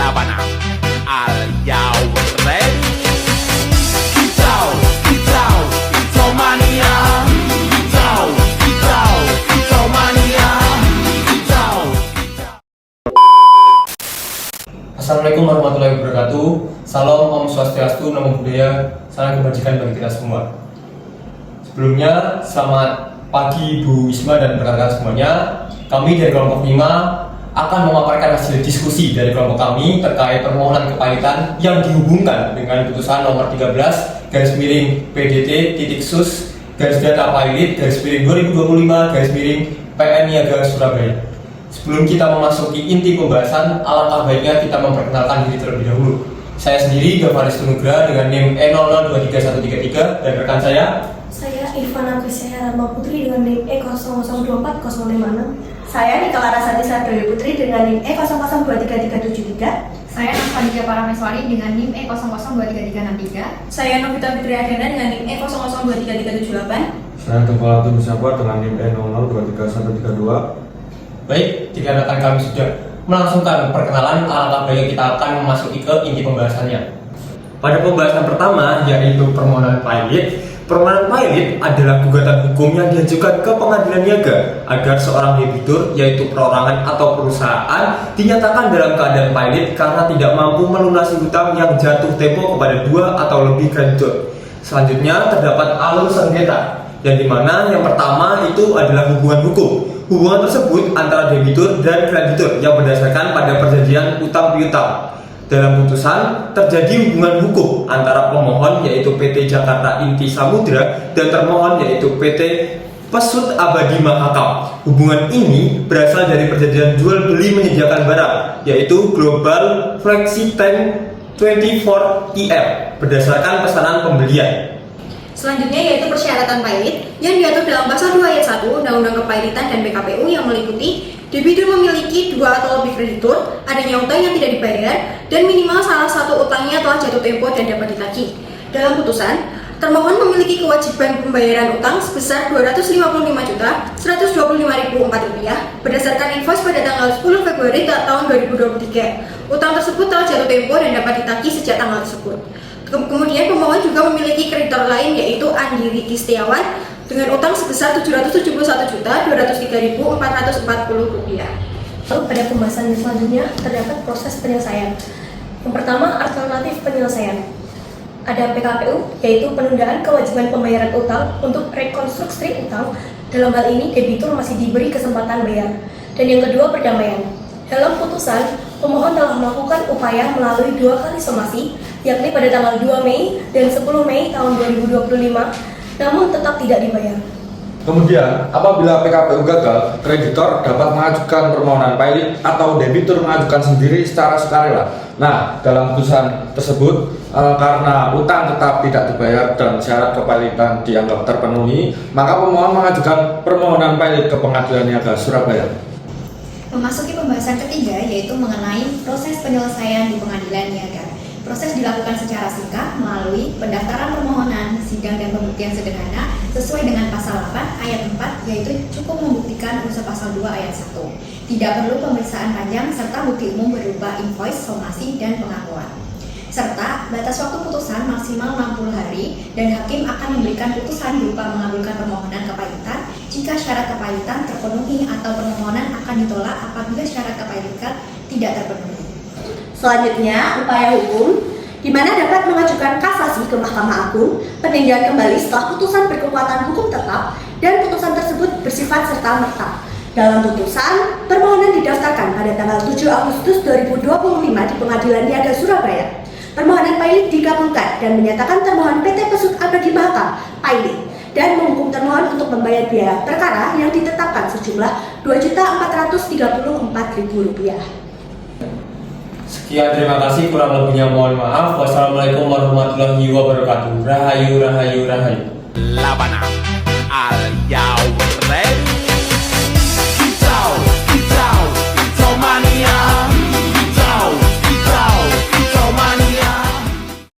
laban al y'all ready? Kicau, kicau, kicau mania. Kicau, kicau, kicau mania. Kicau, kicau. Assalamualaikum warahmatullahi wabarakatuh. Salam Om Swastiastu, Namo Buddhaya, salam kebajikan bagi kita semua. Sebelumnya, selamat pagi Bu Wisma dan rekan-rekan semuanya. Kami dari kelompok 5 akan memaparkan hasil diskusi dari kelompok kami terkait permohonan kepailitan yang dihubungkan dengan putusan nomor 13 garis miring PDT titik sus garis data pailit garis miring 2025 garis miring PN Niaga Surabaya. Sebelum kita memasuki inti pembahasan, alangkah baiknya kita memperkenalkan diri terlebih dahulu. Saya sendiri Gavaris Tunugra dengan NIM E00233133 dan rekan saya Ivana Krisya Rama Putri dengan NIM E00240056. Saya Nikola Rasati Sardoyo Putri dengan NIM E00233373. Saya Nafadija Parameswari dengan NIM E00233363. Saya Novita Fitri Adena dengan NIM E00233378. Saya Tengkolatun Musyafa dengan NIM E00233132. baik, jika rekan kami sudah melangsungkan perkenalan, alangkah baiknya kita akan memasuki ke inti pembahasannya. Pada pembahasan pertama, yaitu permohonan pailit. Permohonan pailit adalah gugatan hukum yang diajukan ke pengadilan niaga agar seorang debitur, yaitu perorangan atau perusahaan, dinyatakan dalam keadaan pailit karena tidak mampu melunasi hutang yang jatuh tempo kepada 2 atau lebih kreditur. Selanjutnya terdapat alur sengketa, yang dimana yang pertama itu adalah hubungan hukum. Hubungan tersebut antara debitur dan kreditur yang berdasarkan pada perjanjian utang piutang. Dalam putusan terjadi hubungan hukum antara pemohon yaitu PT Jakarta Inti Samudra dan termohon yaitu PT Pesut Abadi Mahakam. Hubungan ini berasal dari perjanjian jual beli menyediakan barang yaitu Global Flexi Tank 24 IR berdasarkan pesanan pembelian. Selanjutnya yaitu persyaratan pailit yang diatur dalam pasal 2 ayat 1 Undang-Undang Kepailitan dan PKPU yang meliputi debitur memiliki 2 atau lebih kreditur, adanya utang yang tidak dibayar, dan minimal salah satu utangnya telah jatuh tempo dan dapat ditagih. Dalam putusan, termohon memiliki kewajiban pembayaran utang sebesar Rp255.125.004 berdasarkan invoice pada tanggal 10 Februari tahun 2023. Utang tersebut telah jatuh tempo dan dapat ditagih sejak tanggal tersebut. Kemudian pemohon juga memiliki kreditor lain yaitu Andi Riki Setiawan dengan utang sebesar Rp771.203.440. Lalu pada pembahasan selanjutnya terdapat proses penyelesaian. Yang pertama, alternatif penyelesaian. Ada PKPU, yaitu penundaan kewajiban pembayaran utang untuk rekonstruksi utang. Dalam hal ini, debitur masih diberi kesempatan bayar. Dan yang kedua, perdamaian. Dalam putusan, pemohon telah melakukan upaya melalui 2 kali somasi, yakni pada tanggal 2 Mei dan 10 Mei tahun 2025, namun tetap tidak dibayar. Kemudian, apabila PKPU gagal, kreditor dapat mengajukan permohonan pailit atau debitur mengajukan sendiri secara sukarela. Nah, dalam putusan tersebut, karena utang tetap tidak dibayar dan syarat kepailitan dianggap terpenuhi, maka pemohon mengajukan permohonan pailit ke Pengadilan Niaga Surabaya. Memasuki pembahasan ketiga yaitu mengenai proses penyelesaian di pengadilan niaga. Proses dilakukan secara singkat melalui pendaftaran permohonan, sidang dan pembuktian sederhana sesuai dengan pasal 8 ayat 4 yaitu cukup membuktikan unsur pasal 2 ayat 1. Tidak perlu pemeriksaan panjang serta bukti umum berupa invoice, somasi, dan pengakuan. Serta batas waktu putusan maksimal 60 hari dan hakim akan memberikan putusan berupa mengabulkan permohonan kepailitan jika syarat kepailitan terpenuhi atau permohonan akan ditolak apabila syarat kepailitan tidak terpenuhi. Selanjutnya, upaya hukum di mana dapat mengajukan kasasi ke Mahkamah Agung, peninjauan kembali setelah putusan berkekuatan hukum tetap dan putusan tersebut bersifat serta-merta. Dalam putusan, permohonan didaftarkan pada tanggal 7 Agustus 2025 di Pengadilan Niaga Surabaya. Permohonan pailit dikabulkan dan menyatakan termohon PT Pesut Abadi Mahakam pailit dan menghukum termohon untuk membayar biaya perkara yang ditetapkan sejumlah Rp2.434.000. Sekian, terima kasih, kurang lebihnya mohon maaf. Wassalamualaikum warahmatullahi wabarakatuh. Rahayu, rahayu, rahayu. Laban al y'all ready?